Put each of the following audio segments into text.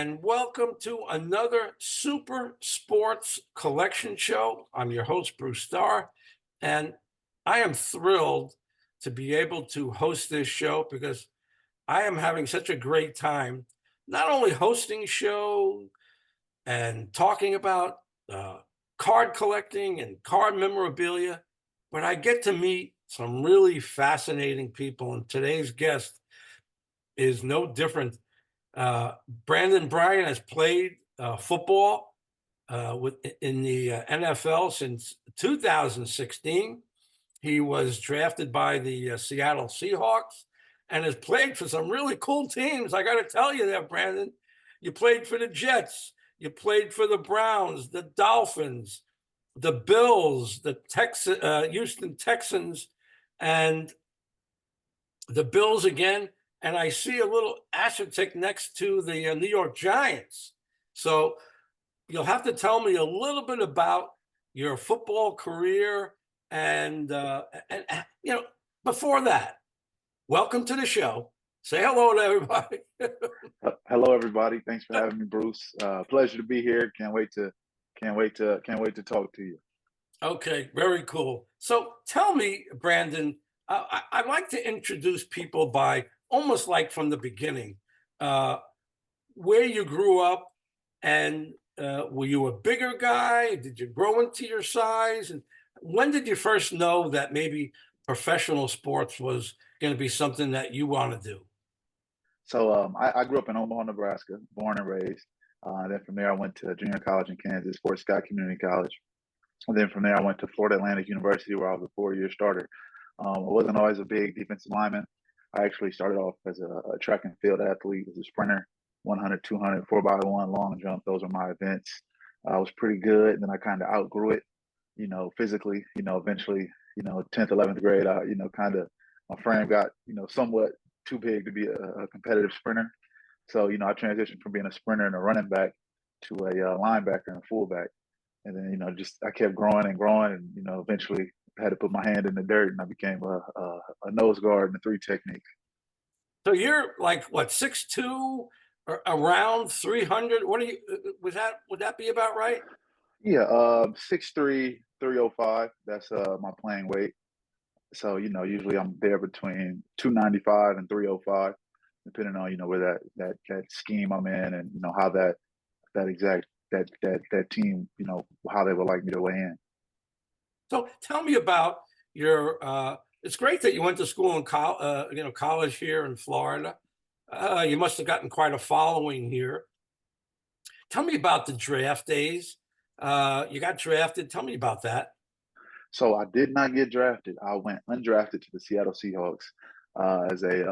and welcome to another Super Sports Collection show. I'm your host, Bruce Starr, and I am thrilled to be able to host this show because I am having such a great time, not only hosting show and talking about uh, card collecting and card memorabilia, but I get to meet some really fascinating people. And today's guest is no different. Brandin Bryant has played football in the NFL since 2016. He was drafted by the Seattle Seahawks and has played for some really cool teams. I got to tell you there, Brandin. You played for the Jets. You played for the Browns, the Dolphins, the Bills, the Houston Texans, and the Bills again. And I see a little asterisk next to the New York Giants. So you'll have to tell me a little bit about your football career. And before that, welcome to the show. Say hello to everybody. Hello, everybody. Thanks for having me, Bruce. Pleasure to be here. Can't wait to talk to you. Okay, very cool. So tell me, Brandin, I like to introduce people by almost like from the beginning, uh, where you grew up, and were you a bigger guy? Did you grow into your size? And when did you first know that maybe professional sports was going to be something that you want to do? So I grew up in Omaha, Nebraska, born and raised. Then from there, I went to junior college in Kansas, Fort Scott Community College. And then from there, I went to Florida Atlantic University, where I was a four-year starter. I wasn't always a big defensive lineman. I actually started off as a track and field athlete, as a sprinter, 100, 200, 4x1, long jump. Those were my events. I was pretty good. And then I kind of outgrew it, physically. Eventually, 10th, 11th grade, kind of my frame got, somewhat too big to be a competitive sprinter. So, I transitioned from being a sprinter and a running back to a linebacker and a fullback. And then, just I kept growing and growing, and eventually I had to put my hand in the dirt, and I became a nose guard and a three technique. So you're like what, 6'2", or around 300? What are you? Was that would that be about right? Yeah, 6'3", 305. That's my playing weight. So usually I'm there between 295 and 305, depending on where that scheme I'm in, and how that exact that team how they would like me to weigh in. So tell me about your. It's great that you went to school in college here in Florida. You must have gotten quite a following here. Tell me about the draft days. You got drafted. Tell me about that. So I did not get drafted. I went undrafted to the Seattle Seahawks as I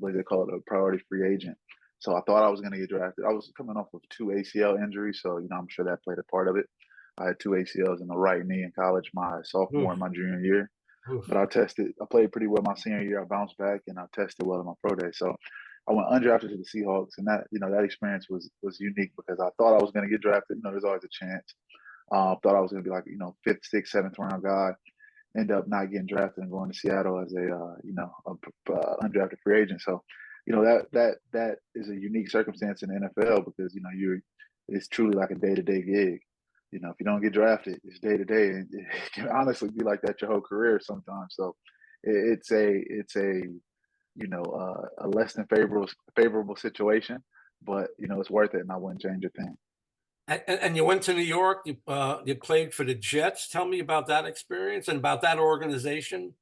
believe they call it a priority free agent. So I thought I was going to get drafted. I was coming off of two ACL injuries, so I'm sure that played a part of it. I had two ACLs in the right knee in college, my sophomore and Oof, my junior year. But oof. I played pretty well my senior year. I bounced back and I tested well in my pro day. So I went undrafted to the Seahawks, and that experience was unique because I thought I was going to get drafted. There's always a chance. Thought I was going to be like fifth, sixth, seventh round guy. End up not getting drafted and going to Seattle as undrafted free agent. So that is a unique circumstance in the NFL because it's truly like a day to day gig. If you don't get drafted, it's day to day, and it can honestly be like that your whole career sometimes. So it's a a less than favorable situation, but it's worth it, and I wouldn't change a thing. And you went to New York. You played for the Jets. Tell me about that experience and about that organization.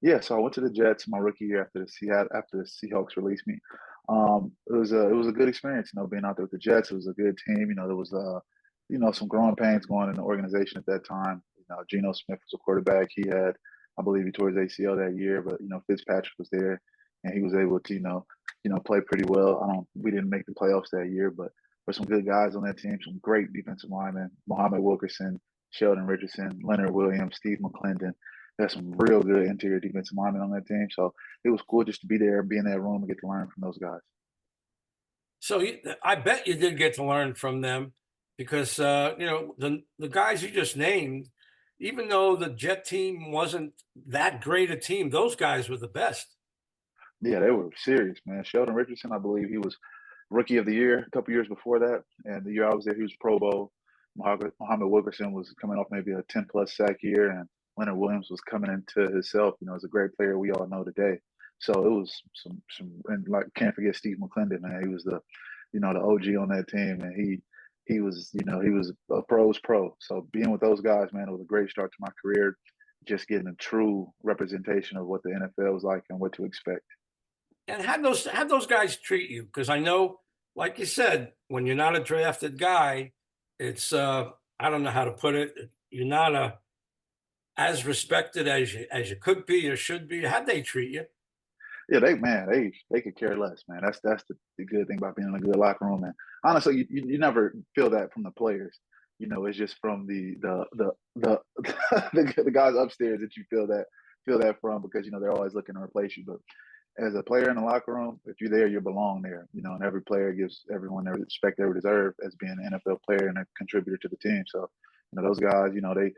Yeah, so I went to the Jets my rookie year after the Seahawks released me. It was a good experience, being out there with the Jets. It was a good team. There was some growing pains going in the organization at that time. Geno Smith was a quarterback. I believe he tore his ACL that year, but Fitzpatrick was there, and he was able to play pretty well. We didn't make the playoffs that year, but there's some good guys on that team, some great defensive linemen: Muhammad Wilkerson, Sheldon Richardson, Leonard Williams, Steve McClendon. There's some real good interior defensive linemen on that team. So it was cool just to be there, be in that room, and get to learn from those guys. So I bet you did get to learn from them because the guys you just named, even though the Jet team wasn't that great a team, those guys were the best. Yeah, they were serious, man. Sheldon Richardson, I believe he was Rookie of the Year a couple years before that, and the year I was there, he was Pro Bowl. Muhammad Wilkerson was coming off maybe a 10-plus sack year, and Leonard Williams was coming into himself. As a great player we all know today. So it was and like can't forget Steve McClendon, man. He was the OG on that team, and he was, he was a pro's pro. So being with those guys, man, it was a great start to my career. Just getting a true representation of what the NFL was like and what to expect. And how those guys treat you? Because I know, like you said, when you're not a drafted guy, it's I don't know how to put it. You're not as respected as you could be or should be. How'd they treat you? Yeah, they could care less, man. That's the good thing about being in a good locker room, man. Honestly, you never feel that from the players. It's just from the the guys upstairs that you feel that from, because they're always looking to replace you. But as a player in the locker room, if you're there, you belong there. And every player gives everyone the respect they deserve as being an NFL player and a contributor to the team. So, those guys, they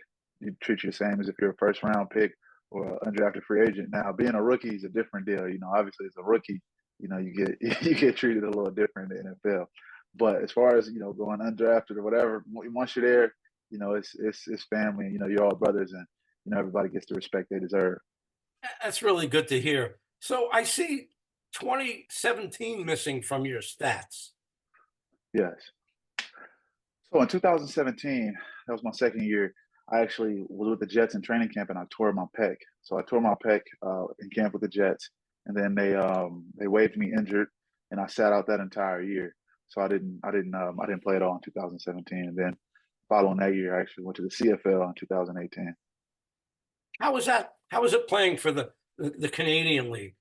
treat you the same as if you're a first round pick or an undrafted free agent. Now, being a rookie is a different deal. Obviously, as a rookie, you get you get treated a little different in the NFL. But as far as going undrafted or whatever, once you're there, it's family. You're all brothers, and everybody gets the respect they deserve. That's really good to hear. So I see 2017 missing from your stats. Yes. So in 2017, that was my second year. I actually was with the Jets in training camp, and I tore my pec. So I tore my pec in camp with the Jets, and then they waived me injured, and I sat out that entire year. So I didn't play at all in 2017, and then following that year, I actually went to the CFL in 2018. How was that? How was it playing for the Canadian League?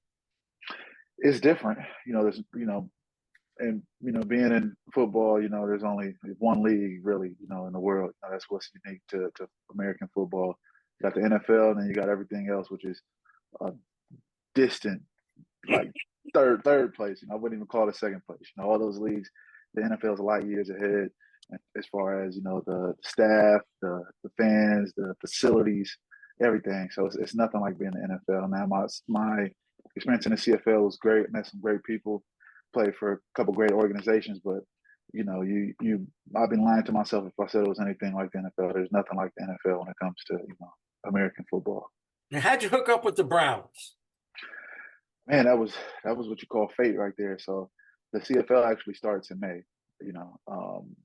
It's different, there's and being in football, there's only one league really, in the world. That's what's unique to American football. You got the NFL, and then you got everything else, which is a distant, like third place. I wouldn't even call it second place. All those leagues, the NFL is a lot years ahead as far as the staff, the fans, the facilities, everything. So it's nothing like being in the NFL. Now my experience in the CFL was great. Met some great people, played for a couple great organizations, but I've been lying to myself if I said it was anything like the NFL. There's nothing like the NFL when it comes to American football. And how'd you hook up with the Browns? Man, that was what you call fate right there. So the CFL actually starts in May.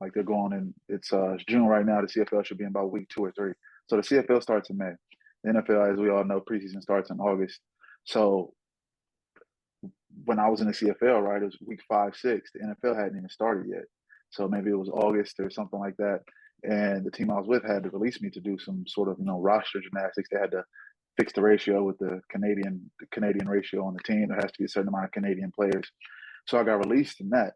Like they're going in. It's June right now. The CFL should be in about week 2 or 3. So the CFL starts in May. The NFL, as we all know, preseason starts in August. So when I was in the CFL, right, it was week 5, 6. The NFL hadn't even started yet. So maybe it was August or something like that. And the team I was with had to release me to do some sort of, roster gymnastics. They had to fix the ratio with the Canadian ratio on the team. There has to be a certain amount of Canadian players. So I got released in that.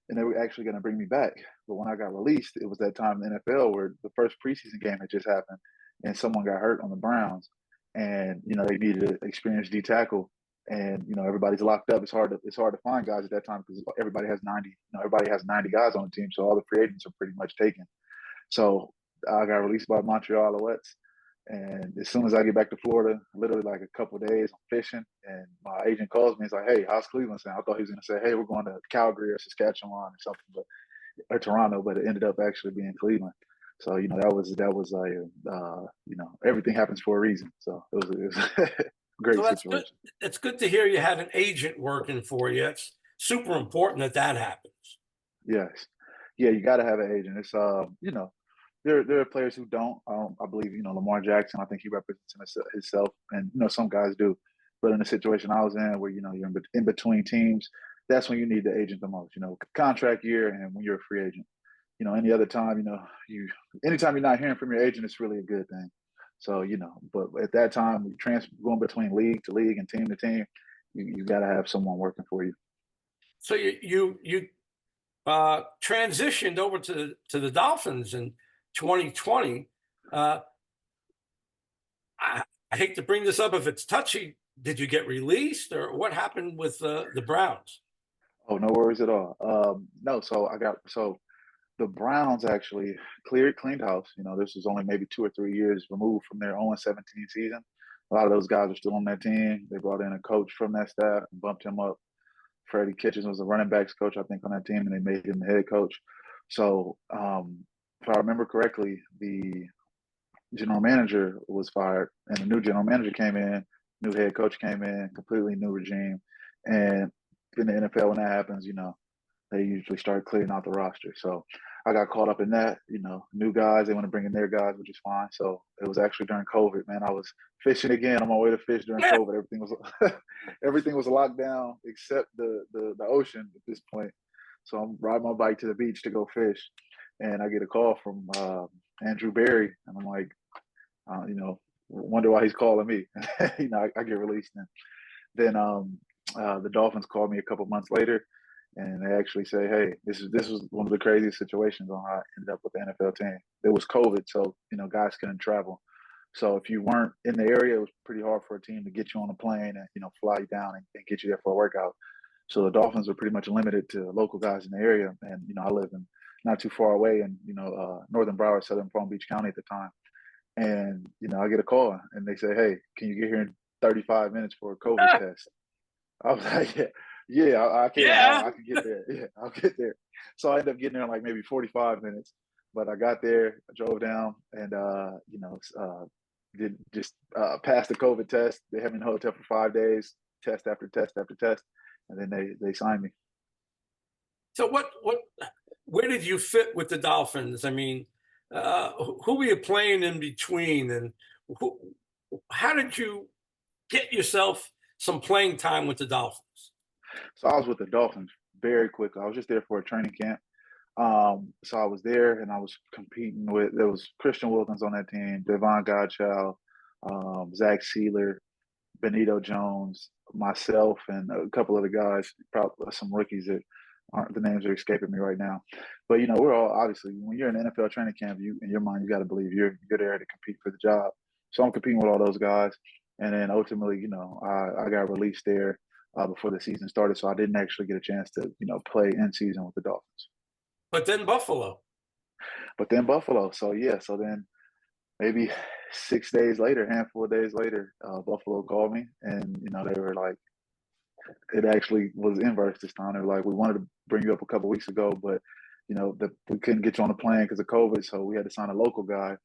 And they were actually going to bring me back. But when I got released, it was that time in the NFL where the first preseason game had just happened and someone got hurt on the Browns. And, they needed an experienced D tackle, and everybody's locked up. It's hard to find guys at that time because everybody has 90. Everybody has 90 guys on the team, so all the free agents are pretty much taken. So I got released by Montreal Alouettes, and as soon as I get back to Florida, literally like a couple of days, I'm fishing, and my agent calls me. He's like, "Hey, how's Cleveland sound?" I thought he was going to say, "Hey, we're going to Calgary or Saskatchewan or something," or Toronto, but it ended up actually being Cleveland. So that was everything happens for a reason. So it was a So great that's good. situation. It's good to hear you had an agent working for you. It's super important that happens. Yes. Yeah, you got to have an agent. It's there are players who don't. I believe Lamar Jackson. I think he represents himself, and some guys do. But in the situation I was in, where you're in between teams, that's when you need the agent the most. Contract year, and when you're a free agent. Any other time, anytime you're not hearing from your agent, it's really a good thing. So but at that time, going between league to league and team to team, you got to have someone working for you. So you transitioned over to the Dolphins in 2020. Uh, I hate to bring this up if it's touchy. Did you get released, or what happened with the Browns? Oh, no worries at all. No, so the Browns actually cleaned house. This was only maybe 2 or 3 years removed from their 0-17 season. A lot of those guys are still on that team. They brought in a coach from that staff and bumped him up. Freddie Kitchens was the running backs coach, I think, on that team, and they made him the head coach. So, if I remember correctly, the general manager was fired, and a new general manager came in, new head coach came in, completely new regime. And in the NFL, when that happens, they usually start clearing out the roster. So I got caught up in that. New guys, they want to bring in their guys, which is fine. So it was actually during COVID, man. I was fishing again on my way to fish during Yeah. COVID. Everything was everything was locked down except the ocean at this point. So I'm riding my bike to the beach to go fish, and I get a call from Andrew Berry, and I'm like, wonder why he's calling me. I get released, and then the Dolphins called me a couple months later, and they actually say, "Hey, this was one of the craziest situations on how I ended up with the NFL team. There was COVID, so guys couldn't travel. So if you weren't in the area, it was pretty hard for a team to get you on a plane and fly you down and get you there for a workout. So the Dolphins were pretty much limited to local guys in the area, and I live in not too far away in Northern Broward, Southern Palm Beach County at the time. And I get a call, and they say, "Hey, can you get here in 35 minutes for a COVID test?" I was like, yeah, I can, Yeah. I can get there. Yeah, I'll get there. So I ended up getting there in like maybe 45 minutes, but I got there, I drove down, and did just passed the COVID test. They had me in the hotel for 5 days, test after test after test, and then they signed me. So where did you fit with the Dolphins? I mean, who were you playing in between, and who, how did you get yourself some playing time with the Dolphins? So I was with the Dolphins very quickly. I was just there for a training camp. So I was there, and I was competing with, there was Christian Wilkins on that team, Devon Godchild, Zach Sealer, Benito Jones, myself, and a couple of the guys, probably some rookies that aren't, the names are escaping me right now. But we're all, obviously, when you're in NFL training camp, you, in your mind, you got to believe you're there to compete for the job. So I'm competing with all those guys, and then ultimately, I got released there before the season started, so I didn't actually get a chance to play in season with the Dolphins. But then Buffalo. But then Buffalo, so yeah, so then maybe 6 days later, handful of days later, Buffalo called me, and they were like, it actually was inverse this time. They were like, "We wanted to bring you up a couple weeks ago, but we couldn't get you on the plane because of COVID, so we had to sign a local guy.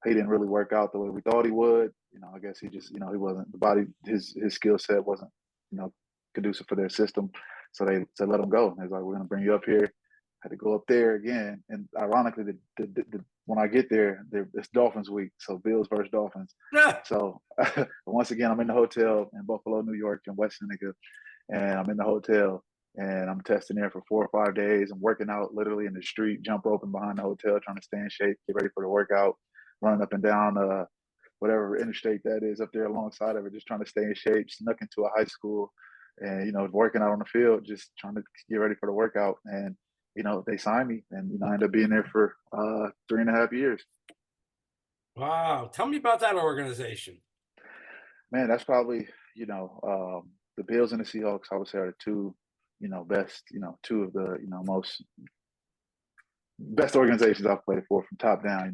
He didn't really work out the way we thought he would. I guess he just, he wasn't, the body, his skill set wasn't, you know, conducive for their system. So they said, let him go. And they was like, we're going to bring you up here. Had to go up there again. And ironically, when I get there, it's Dolphins week. So Bills versus Dolphins. Yeah. So once again, I'm in the hotel in Buffalo, New York, in West Seneca. And I'm in the hotel, and I'm testing there for 4 or 5 days. I'm working out literally in the street, jump roping behind the hotel, trying to stay in shape, get ready for the workout, running up and down whatever interstate that is up there alongside of it, just trying to stay in shape, snuck into a high school, and working out on the field, just trying to get ready for the workout. And they signed me, and I ended up being there for 3.5 years. Wow. Tell me about that organization. Man, that's probably the Bills and the Seahawks, I would say, are the two best, two of the most best organizations I've played for from top down.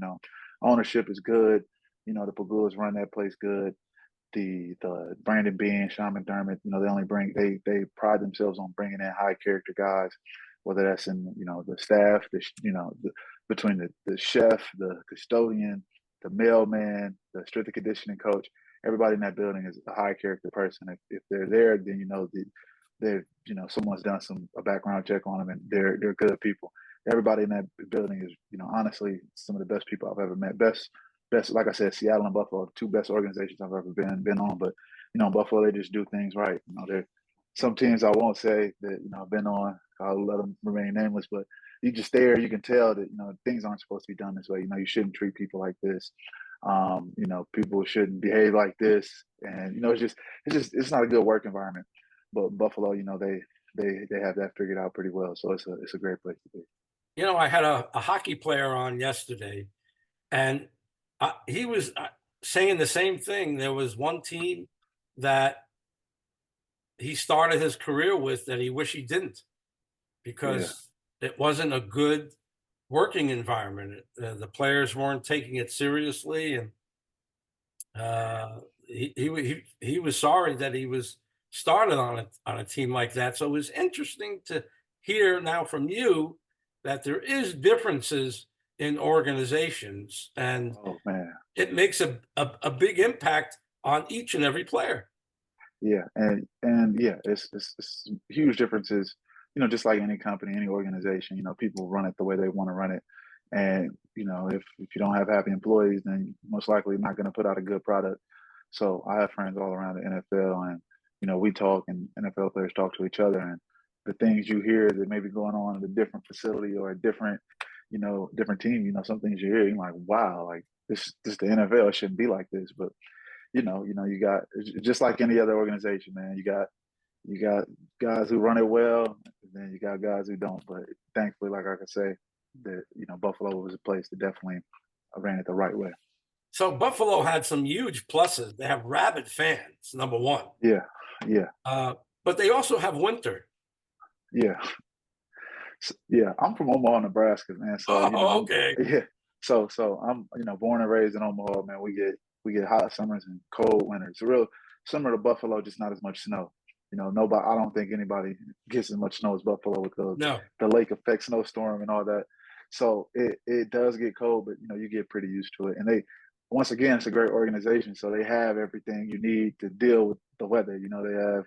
Ownership is good. The Pagulas run that place good. The Brandon Bean, Sean McDermott, they pride themselves on bringing in high character guys, whether that's in the staff, between the chef, the custodian, the mailman, the strength and conditioning coach. Everybody in that building is a high character person. If they're there, then they're someone's done a background check on them, and they're good people. Everybody in that building is honestly some of the best people I've ever met. Best, like I said, Seattle and Buffalo, the two best organizations I've ever been on. But Buffalo, they just do things right. There some teams I won't say that I've been on. I'll let them remain nameless, but you just there, you can tell that things aren't supposed to be done this way. You shouldn't treat people like this. People shouldn't behave like this, and it's not a good work environment. But Buffalo, they have that figured out pretty well. So it's a great place to be. I had a hockey player on yesterday, and he was saying the same thing. There was one team that he started his career with that he wished he didn't, Yeah, because it wasn't a good working environment. The players weren't taking it seriously, and he was sorry that he was started on a team like that. So it was interesting to hear now from you that there is differences in organizations, and Oh man, it makes a big impact on each and every player. yeah, and yeah, it's huge differences. You know, just like any company, any organization, you know, people run it the way they want to run it. And you know, if you don't have happy employees, then most likely not going to put out a good product. So I have friends all around the NFL, and you know, we talk, and NFL players talk to each other, and the things you hear that may be going on in a different facility or a different, you know, different team. You know, some things you hear, you're like, wow, like this the NFL. It shouldn't be like this, but you got just like any other organization, man. You got guys who run it well, and then you got guys who don't. But thankfully, like I could say, that you know Buffalo was a place that definitely ran it the right way. So Buffalo had some huge pluses. They have rabid fans, number one, Yeah, yeah, uh, but they also have winter. yeah, yeah. I'm from Omaha, Nebraska, man. So you Oh, know, okay. yeah. So I'm born and raised in Omaha, man. We get hot summers and cold winters. Real summer to Buffalo, just not as much snow. You know, nobody. I don't think anybody gets as much snow as Buffalo with No. the lake effect snowstorm and all that. So it does get cold, but you know you get pretty used to it. And they once again, it's a great organization, so they have everything you need to deal with the weather. You know, they have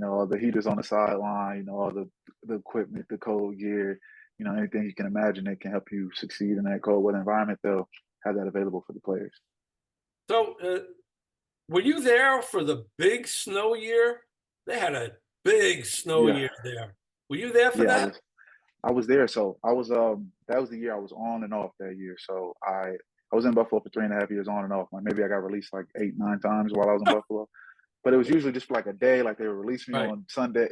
all the heaters on the sideline. You know, all the equipment, the cold gear. You know, anything you can imagine that can help you succeed in that cold weather environment. They'll have that available for the players. So were you there for the big snow year? They had a big snow Yeah, year there. Were you there for yeah. that? I was there. So I was that was the year I was on and off that year. So I was in Buffalo for 3.5 years on and off. Like maybe I got released like 8, 9 times while I was in Buffalo. But it was usually just for like a day. Like they would release me Right, on Sunday,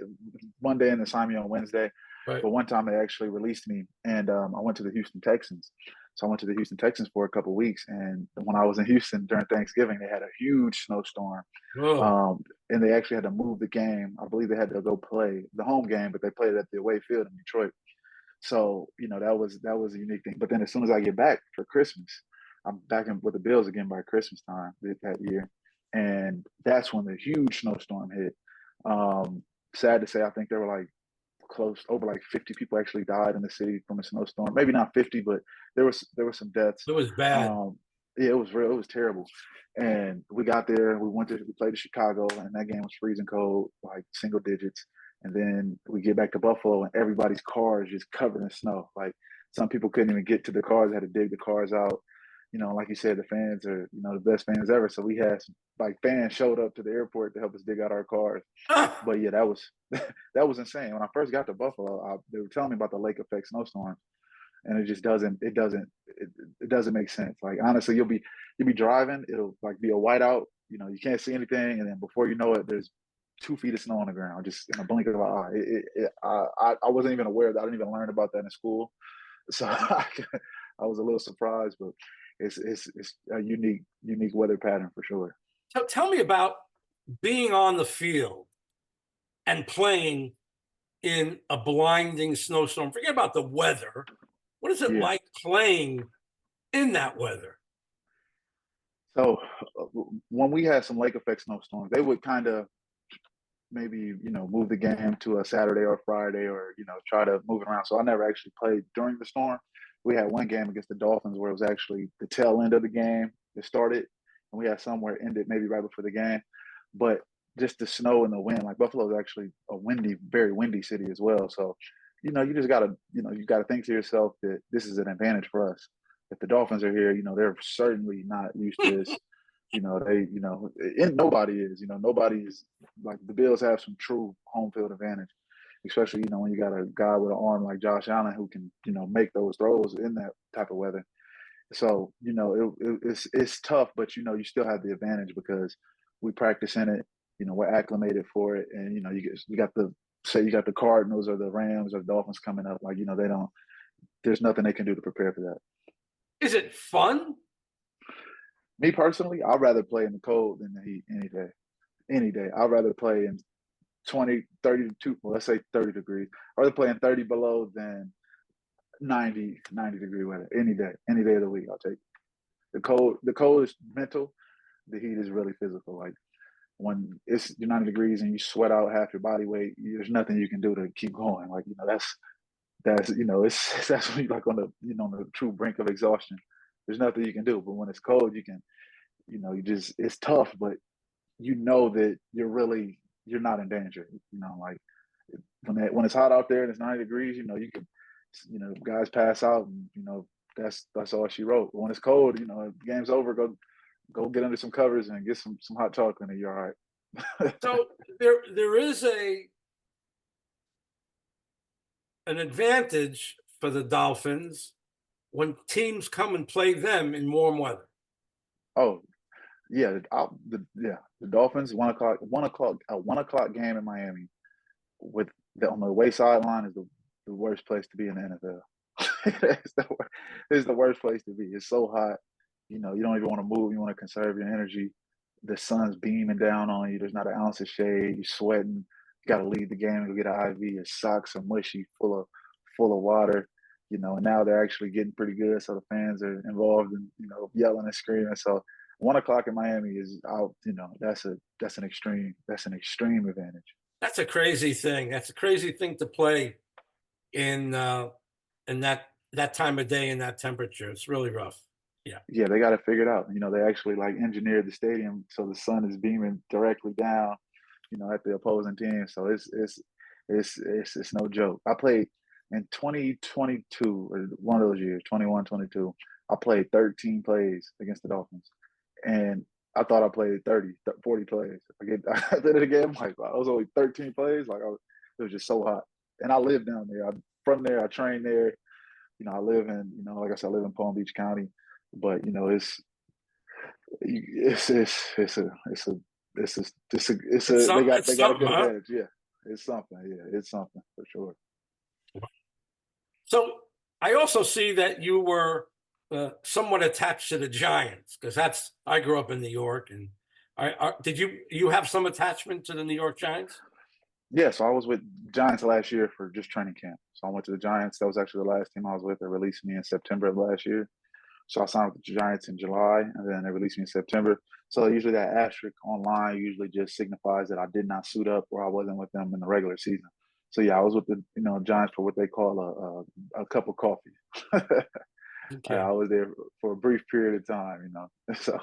Monday, and then sign me on Wednesday. right. But one time they actually released me, and I went to the Houston Texans. So I went to the Houston Texans for a couple of weeks, and when I was in Houston during Thanksgiving, they had a huge snowstorm, Whoa. um, and they actually had to move the game. I believe they had to go play the home game, but they played it at the away field in Detroit. So you know that was a unique thing. But then as soon as I get back for Christmas, I'm back in with the Bills again by Christmas time that year, and that's when the huge snowstorm hit. Um, Sad to say, I think there were like close over like 50 people actually died in the city from a snowstorm. Maybe not 50, but there were some deaths. It was bad. Um, yeah, it was real. It was terrible. And we got there. We played to Chicago, and that game was freezing cold, like single digits. And then we get back to Buffalo, and everybody's car is just covered in snow. Like some people couldn't even get to the cars; they had to dig the cars out. You know, like you said, the fans are the best fans ever. So we had some, like fans showed up to the airport to help us dig out our cars. Ah, But yeah, that was that was insane. When I first got to Buffalo, they were telling me about the lake effect snowstorms, and it doesn't make sense. Like honestly, you'll be driving, it'll like be a whiteout. You know, you can't see anything, and then before you know it, there's 2 feet of snow on the ground, just in a blink of an eye. I wasn't even aware of that. I didn't even learn about that in school, so I was a little surprised. But it's a unique weather pattern for sure. so tell me about being on the field and playing in a blinding snowstorm. Forget about the weather. What is it Yeah. like playing in that weather? So uh, when we had some lake effect snowstorms, they would kind of maybe move the game to a Saturday or Friday, or try to move it around. So I never actually played during the storm. We had one game against the Dolphins where it was actually the tail end of the game that started, and we had some where it ended maybe right before the game. But just the snow and the wind, like Buffalo is actually a windy, very windy city as well. So you just gotta you gotta think to yourself that this is an advantage for us. If the Dolphins are here, they're certainly not used to this. And nobody is. Nobody is like the Bills have some true home field advantage, especially when you got a guy with an arm like Josh Allen who can make those throws in that type of weather. So it's tough, but you still have the advantage because we practice in it. We're acclimated for it, and you got the say you got the Cardinals or the Rams or the Dolphins coming up. Like they don't. There's nothing they can do to prepare for that. Is it fun? Me personally, I'd rather play in the cold than the heat any day. Any day. I'd rather play in 20, 32, well, let's say 30 degrees. I'd rather play in 30 below than 90 degree weather any day of the week. I'll take it. The cold is mental. The heat is really physical. Like when it's 90 degrees and you sweat out half your body weight, there's nothing you can do to keep going. Like, that's it's that's when you're like on on the true brink of exhaustion. There's nothing you can do. But when it's cold, you can, you just it's tough, but you know that you're not in danger. Like when it's hot out there and it's 90 degrees, you can, guys pass out, and that's all she wrote. But when it's cold, the game's over. Go get under some covers and get some hot chocolate, and you're all right. So there is an advantage for the Dolphins when teams come and play them in warm weather. Oh, yeah, the Dolphins 1 o'clock, a 1 o'clock game in Miami with on the way sideline is the worst place to be in the NFL. It's the worst place to be. It's so hot. You don't even want to move. You want to conserve your energy. The sun's beaming down on you. There's not an ounce of shade. You're sweating. You got to leave the game and go get an IV. Your socks are mushy, full of water. And now they're actually getting pretty good. So the fans are involved and yelling and screaming. So 1 o'clock in Miami is out. That's an extreme advantage. That's a crazy thing. That's a crazy thing to play in in that time of day and that temperature. It's really rough. Yeah. Yeah, they got to figure it out. They actually like engineered the stadium so the sun is beaming directly down, at the opposing team. So it's no joke. I played in 2022 or one of those years, 21, 22. I played 13 plays against the Dolphins, and I thought I played 30, 40 plays. I did it again. I'm like, wow, I was only 13 plays. It was just so hot, and I live down there. I'm from there. I train there. I live in, like I said, I live in Palm Beach County, but It's they some got it's they got a something, good huh? advantage. Yeah, it's something. Yeah, it's something for sure. So I also see that you were somewhat attached to the Giants because I grew up in New York, and did you have some attachment to the New York Giants? Yeah, so I was with Giants last year for just training camp. So I went to the Giants. That was actually the last team I was with. They released me in September of last year. So I signed with the Giants in July, and then they released me in September. So usually that asterisk online usually just signifies that I did not suit up or I wasn't with them in the regular season. So yeah, I was with the Giants for what they call a cup of coffee. I Okay. was there for a brief period of time, So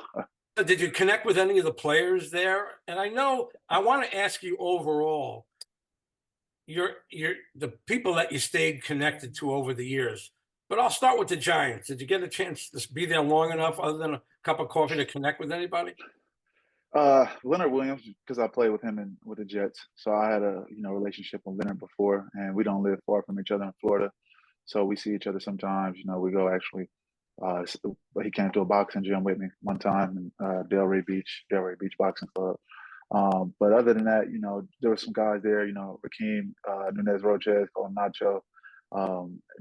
So did you connect with any of the players there? And I know I want to ask you overall, you're the people that you stayed connected to over the years. But I'll start with the Giants. Did you get a chance to be there long enough, other than a cup of coffee, to connect with anybody? Leonard Williams, because I played with him with the Jets, so I had a relationship with Leonard before, and we don't live far from each other in Florida, so we see each other sometimes. We go actually. He came to a boxing gym with me one time in Delray Beach Boxing Club. But other than that, there were some guys there. Raheem Nunez Roches, called Nacho,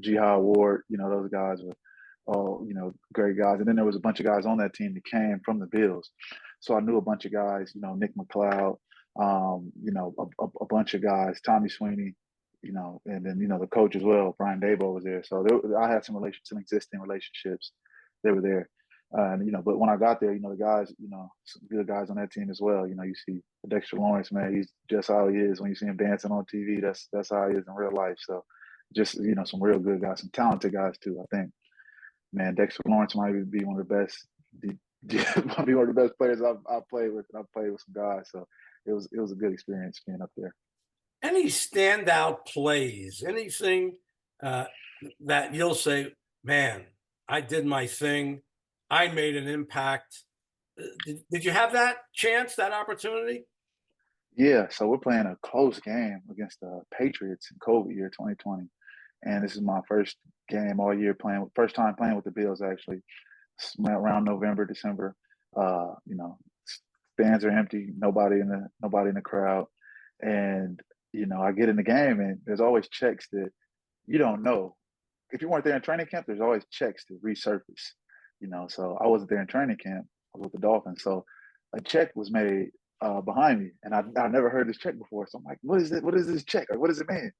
Jihad Ward. Those guys were all great guys. And then there was a bunch of guys on that team that came from the Bills. So I knew a bunch of guys, Nick McLeod, a bunch of guys, Tommy Sweeney, and then, the coach as well, Brian Dabo was there. So I had some existing relationships. They were there. But when I got there, the guys, some good guys on that team as well. You see Dexter Lawrence, man, he's just how he is. When you see him dancing on TV, that's how he is in real life. So just, some real good guys, some talented guys too, I think. Man, Dexter Lawrence might be one of the best. Might be one of the best players I've played with. And I've played with some guys, so it was a good experience being up there. Any standout plays? Anything uh, that you'll say, "Man, I did my thing. I made an impact." Did you have that chance, that opportunity? Yeah, so we're playing a close game against the Patriots in COVID year 2020, and this is my first game all year first time playing with the Bills actually. Around November, December. Stands are empty, nobody in the crowd, and I get in the game, and there's always checks that you don't know. If you weren't there in training camp, there's always checks to resurface. So I wasn't there in training camp. I was with the Dolphins, so a check was made behind me, and I never heard this check before. So I'm like, what is it? What is this check? Like, what does it mean?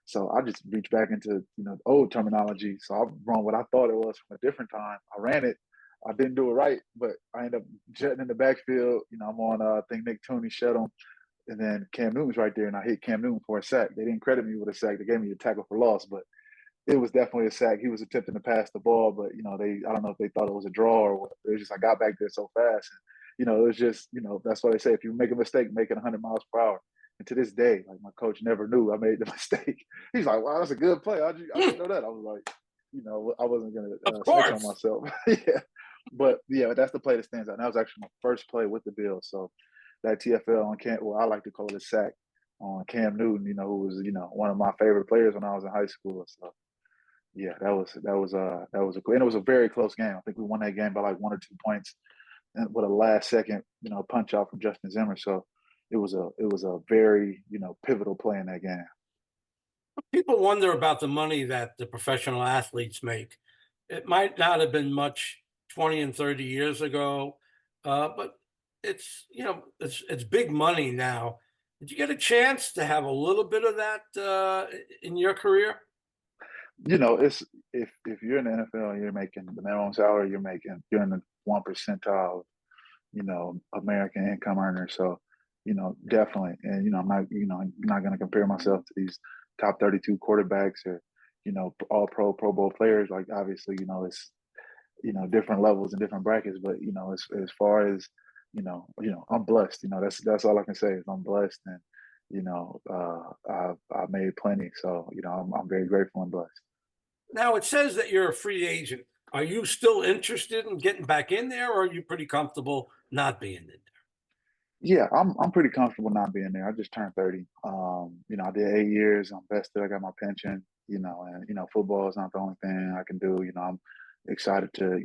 So I just reached back into old terminology. So I run what I thought it was from a different time. I ran it. I didn't do it right, but I ended up jetting in the backfield. I'm on, I think Nick Tooney shut him, and then Cam Newton's right there, and I hit Cam Newton for a sack. They didn't credit me with a sack. They gave me a tackle for loss, but it was definitely a sack. He was attempting to pass the ball, but I don't know if they thought it was a draw or what. It was just I got back there so fast. And, it was just, that's why they say if you make a mistake, make it 100 miles per hour. And to this day, like my coach never knew I made the mistake. He's like, "Wow, that's a good play. How'd you know that?" I was like, I wasn't gonna Of snitch on course. myself. Yeah, but yeah, that's the play that stands out. And that was actually my first play with the Bills. So that TFL on Cam, well, I like to call it a sack on Cam Newton. Who was one of my favorite players when I was in high school. So yeah, that was a and it was a very close game. I think we won that game by like 1 or 2 points, and with a last second punch out from Justin Zimmer. So it was a very pivotal play in that game. People wonder about the money that the professional athletes make. It might not have been much 20 and 30 years ago, but it's big money now. Did you get a chance to have a little bit of that in your career? It's if you're in the NFL and you're making the minimum salary, you're in the 1 percentile of American income earners. So definitely, and I'm not going to compare myself to these top 32 quarterbacks or all Pro Bowl players. Like obviously, it's different levels and different brackets, but as far as I'm blessed. That's all I can say is I'm blessed, and I've made plenty. So I'm very grateful and blessed. Now it says that you're a free agent. Are you still interested in getting back in there, or are you pretty comfortable not being in there? Yeah, I'm pretty comfortable not being there. I just turned 30. I did 8 years. I'm vested. I got my pension. And football is not the only thing I can do. I'm excited to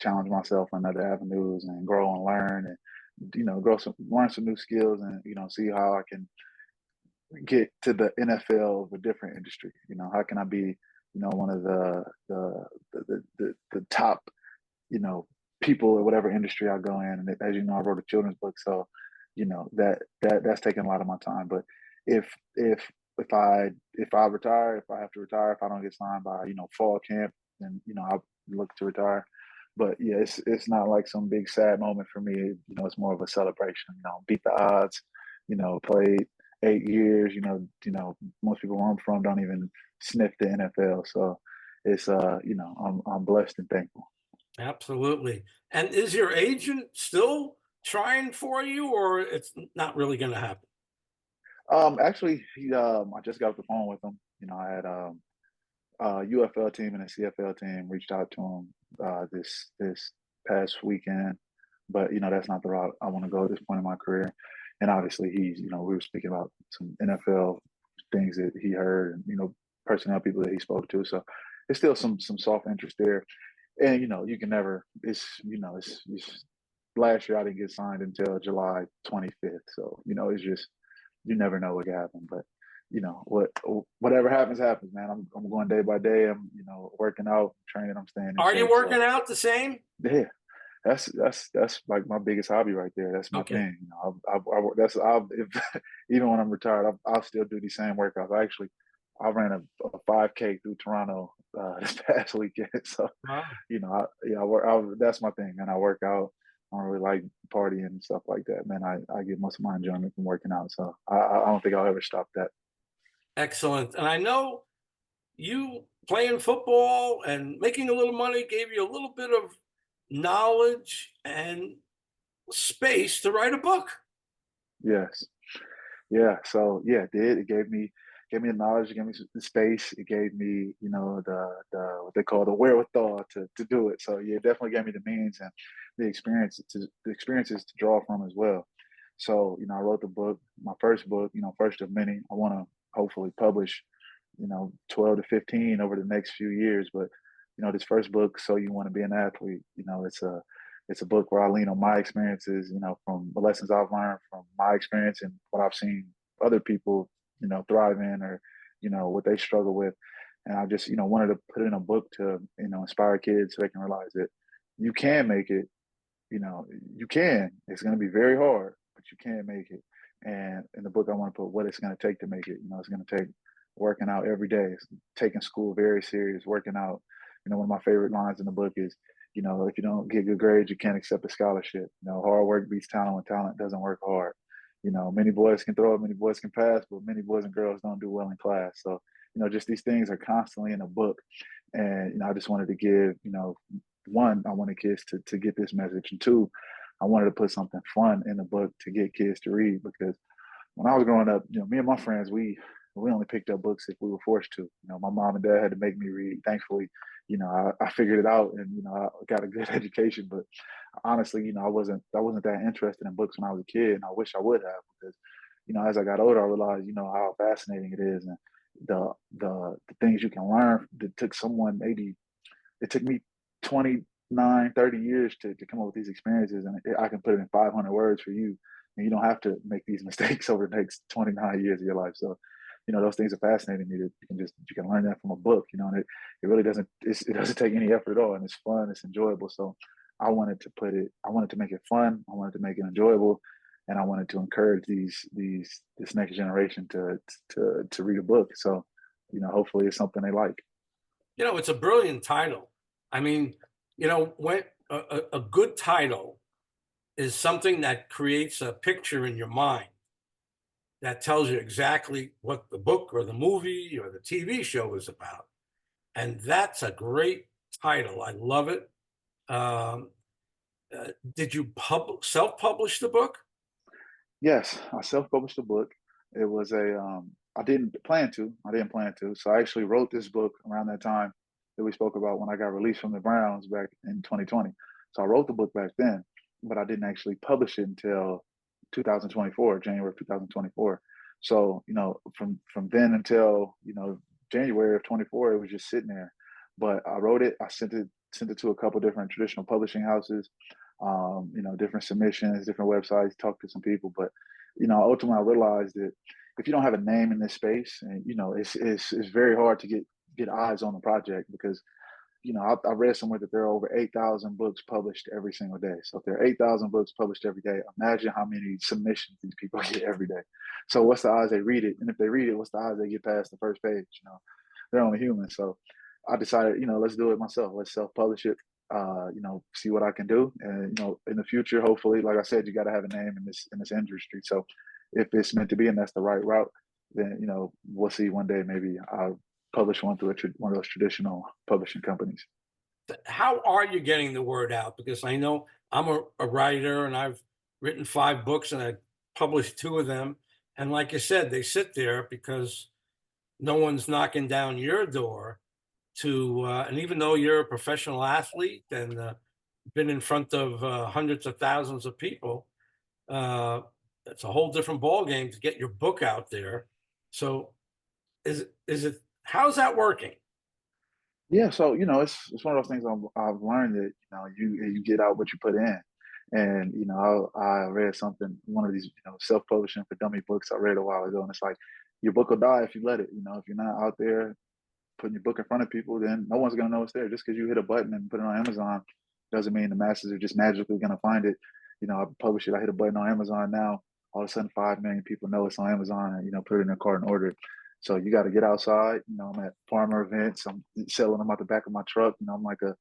challenge myself in other avenues and grow and learn and learn some new skills and see how I can get to the NFL of a different industry. How can I be one of the top people in whatever industry I go in. And as you know, I wrote a children's book, so that's taken a lot of my time. But if if if I retire, if I have to retire, if I don't get signed by fall camp, then I'll look to retire. But yeah, it's not like some big sad moment for me. It's more of a celebration. Beat the odds. Played 8 years. Most people where I'm from don't even sniff the NFL. So it's I'm blessed and thankful. Absolutely. And is your agent still trying for you, or it's not really going to happen? Actually, I just got off the phone with him. I had UFL team and a CFL team reached out to him this past weekend, but that's not the route I want to go at this point in my career. And obviously, we were speaking about some NFL things that he heard, and personnel people that he spoke to. So it's still some soft interest there. And you can never. It's last year I didn't get signed until July 25th. So it's just you never know what can happen. But whatever happens, happens, man. I'm going day by day. I'm working out, training. I'm staying in Are you shape. So working out the same? yeah, that's like my biggest hobby right there. That's my Okay. thing. I work. That's if, even when I'm retired, I'll still do these same workouts. I ran a 5K through Toronto this past weekend. So Wow. I work. That's my thing, man. I work out. I don't really like partying and stuff like that, man. I get most of my enjoyment from working out. So I don't think I'll ever stop that. Excellent. And I know you playing football and making a little money gave you a little bit of knowledge and space to write a book. Yes. Yeah, so yeah, it did. It gave me the knowledge, it gave me the space, it gave me, the what they call the wherewithal to do it. So yeah, it definitely gave me the means and the experiences to draw from as well. So, I wrote the book, my first book, first of many. I want to hopefully publish, 12 to 15 over the next few years. But, this first book, So You Want to Be an Athlete, it's a book where I lean on my experiences, from the lessons I've learned from my experience and what I've seen other people, thrive in or, what they struggle with. And I just, wanted to put in a book to, inspire kids so they can realize that you can make it, you can. It's going to be very hard, but you can make it. And in the book, I want to put what it's going to take to make it. It's going to take working out every day, it's taking school very serious, working out. One of my favorite lines in the book is if you don't get good grades, you can't accept a scholarship. Hard work beats talent when talent doesn't work hard. Many boys can throw it, many boys can pass, but many boys and girls don't do well in class. So, just these things are constantly in a book. And, I just wanted to give, one, I wanted kids to get this message. And two, I wanted to put something fun in the book to get kids to read because when I was growing up, me and my friends, we only picked up books if we were forced to. My mom and dad had to make me read. Thankfully, I figured it out and I got a good education. But honestly, I wasn't that interested in books when I was a kid, and I wish I would have because, as I got older, I realized, how fascinating it is and the things you can learn. That took someone maybe it took me 29, 30 years to come up with these experiences, and I can put it in 500 words for you, and you don't have to make these mistakes over the next 29 years of your life. So, those things are fascinating to me that you can learn that from a book, and it really it doesn't take any effort at all, and it's fun, it's enjoyable. So I wanted to make it fun, I wanted to make it enjoyable, and I wanted to encourage this next generation to read a book. So, hopefully it's something they like. It's a brilliant title. I mean, when a good title is something that creates a picture in your mind that tells you exactly what the book or the movie or the TV show is about. And that's a great title. I love it. Um, did you self-publish the book? Yes, I self-published a book. It was I didn't plan to. I didn't plan to. So I actually wrote this book around that time that we spoke about when I got released from the Browns back in 2020. So I wrote the book back then, but I didn't actually publish it until 2024, January of 2024. So, from then until, January of 24, it was just sitting there. But I wrote it, I sent it to a couple different traditional publishing houses, different submissions, different websites, talked to some people. But, ultimately I realized that if you don't have a name in this space, and it's very hard to get eyes on the project because I read somewhere that there are over 8,000 books published every single day. So if there are 8,000 books published every day, imagine how many submissions these people get every day. So what's the odds they read it? And if they read it, what's the odds they get past the first page? They're only human. So I decided, let's do it myself. Let's self-publish it. See what I can do, and in the future, hopefully, like I said, you got to have a name in this industry. So if it's meant to be, and that's the right route, then we'll see one day. Maybe I'll publish one through one of those traditional publishing companies. How are you getting the word out? Because I know I'm a writer and I've written 5 books and I published 2 of them. And like you said, they sit there because no one's knocking down your door and even though you're a professional athlete and been in front of hundreds of thousands of people, uh, it's a whole different ballgame to get your book out there. So is it how's that working? Yeah, so it's one of those things I've learned that you get out what you put in, and I read something, one of these self-publishing for dummy books I read a while ago, and it's like your book will die if you let it. If you're not out there putting your book in front of people, then no one's gonna know it's there. Just because you hit a button and put it on Amazon doesn't mean the masses are just magically gonna find it. I publish it, I hit a button on Amazon now, all of a sudden 5 million people know it's on Amazon and put it in their cart and order it. So you got to get outside. I'm at farmer events. I'm selling them out the back of my truck. I'm like a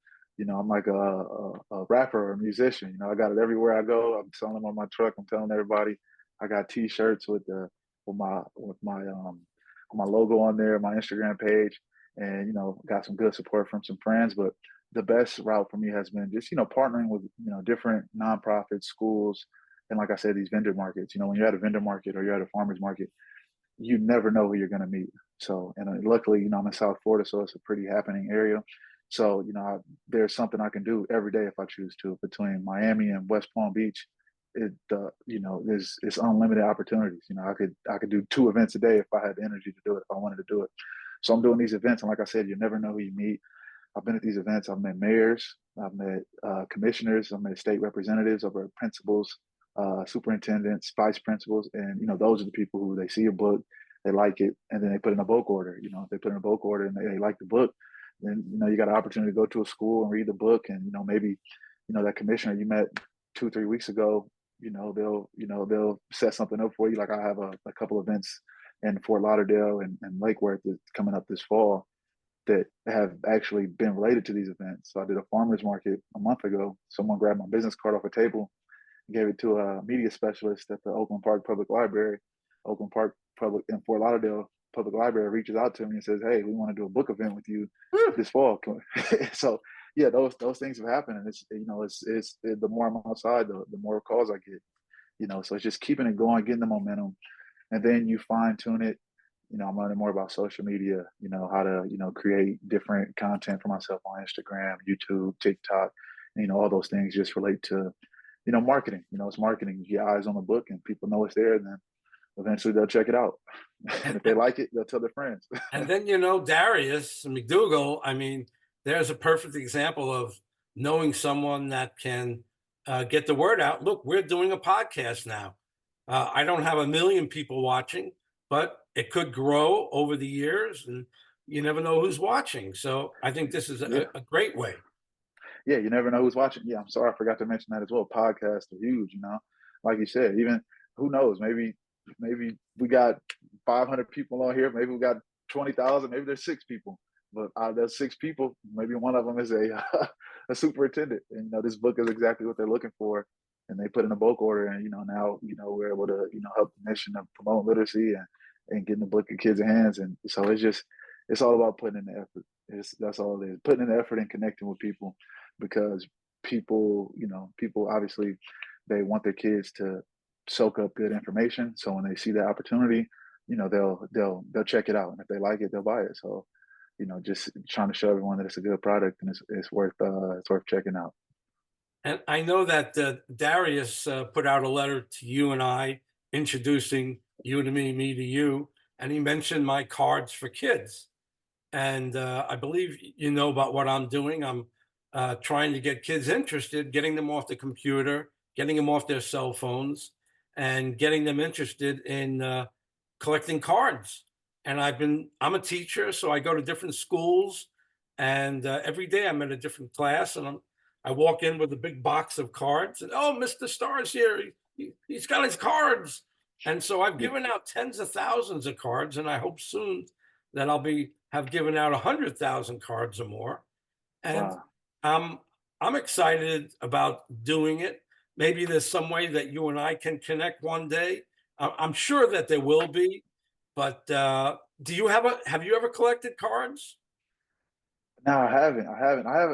rapper or a musician. I got it everywhere I go. I'm selling them on my truck. I'm telling everybody. I got T-shirts with my logo on there, my Instagram page, and got some good support from some friends. But the best route for me has been just partnering with different nonprofits, schools, and like I said, these vendor markets. When you're at a vendor market or you're at a farmer's market, you never know who you're going to meet. So, and luckily, I'm in South Florida, so it's a pretty happening area. So, there's something I can do every day if I choose to. Between Miami and West Palm Beach, there's it's unlimited opportunities. I could do 2 events a day if I had the energy to do it, if I wanted to do it. So I'm doing these events, and like I said, you never know who you meet. I've been at these events. I've met mayors, I've met commissioners, I've met state representatives, I've met principals, superintendents, vice principals, and those are the people who they see a book, they like it, and then they put in a book order. If they put in a book order and they like the book, then you got an opportunity to go to a school and read the book, and maybe that commissioner you met 2 3 weeks ago, they'll set something up for you. Like I have a couple events in Fort Lauderdale and Lake Worth that's coming up this fall that have actually been related to these events. So I did a farmers market a month ago. Someone grabbed my business card off a table, gave it to a media specialist at the Oakland Park Public Library. Oakland Park Public in Fort Lauderdale Public Library reaches out to me and says, "Hey, we want to do a book event with you Whew. this fall." So yeah, those things have happened, and the more I'm outside, the more calls I get. So it's just keeping it going, getting the momentum, and then you fine tune it. I'm learning more about social media. How to create different content for myself on Instagram, YouTube, TikTok. All those things just relate to marketing. It's marketing. You get eyes on the book and people know it's there, and then eventually they'll check it out. And And, if they like it, they'll tell their friends. and then, Darius McDougal, I mean, there's a perfect example of knowing someone that can get the word out. Look, we're doing a podcast now. I don't have a million people watching, but it could grow over the years, and you never know who's watching. So I think this is Yeah. a great way. Yeah, you never know who's watching. Yeah, I'm sorry, I forgot to mention that as well. Podcasts are huge, like you said, even who knows, maybe we got 500 people on here, maybe we got 20,000, maybe there's 6 people. But out of those 6 people, maybe one of them is a a superintendent, and this book is exactly what they're looking for, and they put in a bulk order, and now we're able to help the mission of promoting literacy and getting the book in kids' hands, and so it's all about putting in the effort. That's all it is, putting in the effort and connecting with people, because people obviously they want their kids to soak up good information. So when they see the opportunity, they'll check it out, and if they like it, they'll buy it. So just trying to show everyone that it's a good product and it's worth checking out. And I know that Darius put out a letter to you and I introducing you to me to you, and he mentioned my cards for kids. And I believe you know about what I'm doing. I'm trying to get kids interested, getting them off the computer, getting them off their cell phones, and getting them interested in collecting cards. And I'm a teacher, so I go to different schools, and every day I'm in a different class, and I walk in with a big box of cards, and oh, Mr. Starr's here. He's got his cards. And so I've Yeah. given out tens of thousands of cards, and I hope soon that have given out 100,000 cards or more. And Wow. I'm I'm excited about doing it. Maybe there's some way that you and I can connect one day. I'm sure that there will be. But do you have you ever collected cards? No, I haven't.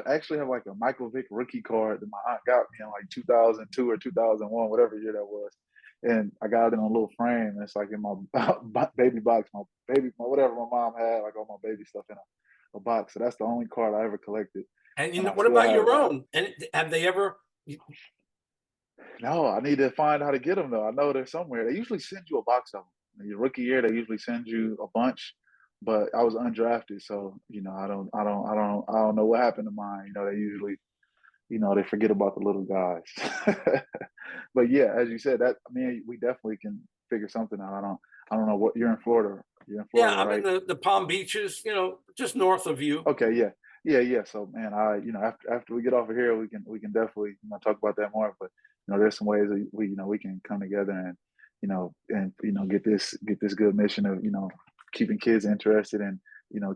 Actually have like a Michael Vick rookie card that my aunt got me in like 2002 or 2001, whatever year that was. And I got it in a little frame. It's like in my baby box, my whatever my mom had, like all my baby stuff in a box. So that's the only card I ever collected, And and I what still about have your it. own? And have they ever? No, I need to find how to get them though. I know they're somewhere. They usually send you a box of them. Your rookie year, they usually send you a bunch, but I was undrafted, so I don't know what happened to mine. They usually, they forget about the little guys. But yeah, as you said, that I mean, we definitely can figure something out. I don't know what you're in Florida. You're in Yeah, Florida, I'm in right? the Palm Beaches, just north of you. Okay, yeah, yeah, yeah. So, man, after we get off of here, we can definitely talk about that more. But there's some ways that we can come together and get this good mission of keeping kids interested and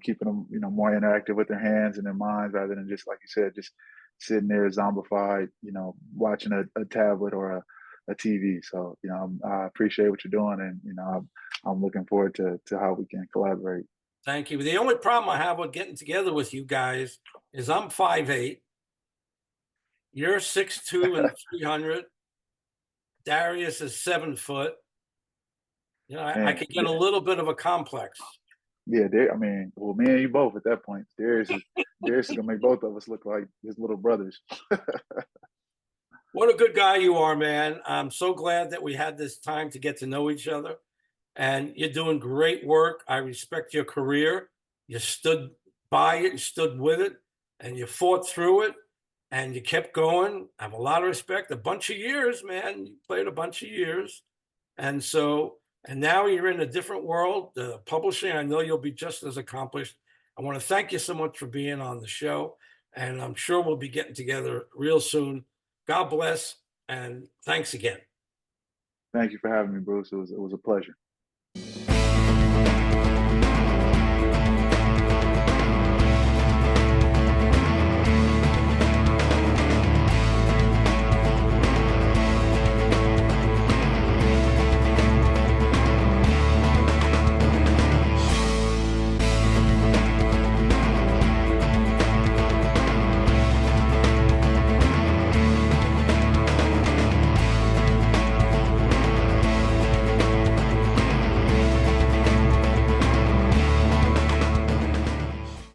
keeping them more interactive with their hands and their minds rather than just like you said, just sitting there zombified, watching a tablet or a TV. So I appreciate what you're doing, and I'm looking forward to how we can collaborate. Thank you. The only problem I have with getting together with you guys is I'm 5'8". You're 6'2" and 300. Darius is 7 foot. I Man, could get a little bit of a complex. yeah, I mean, well, me and you both at that point. Darius is gonna make both of us look like his little brothers. What a good guy you are, man. I'm so glad that we had this time to get to know each other. And you're doing great work. I respect your career. You stood by it, you stood with it, and you fought through it, and you kept going. I have a lot of respect. A bunch of years, man. You played a bunch of years. And so, and now you're in a different world, publishing. I know you'll be just as accomplished. I want to thank you so much for being on the show. And I'm sure we'll be getting together real soon. God bless. And thanks again. Thank you for having me, Bruce. It was a pleasure.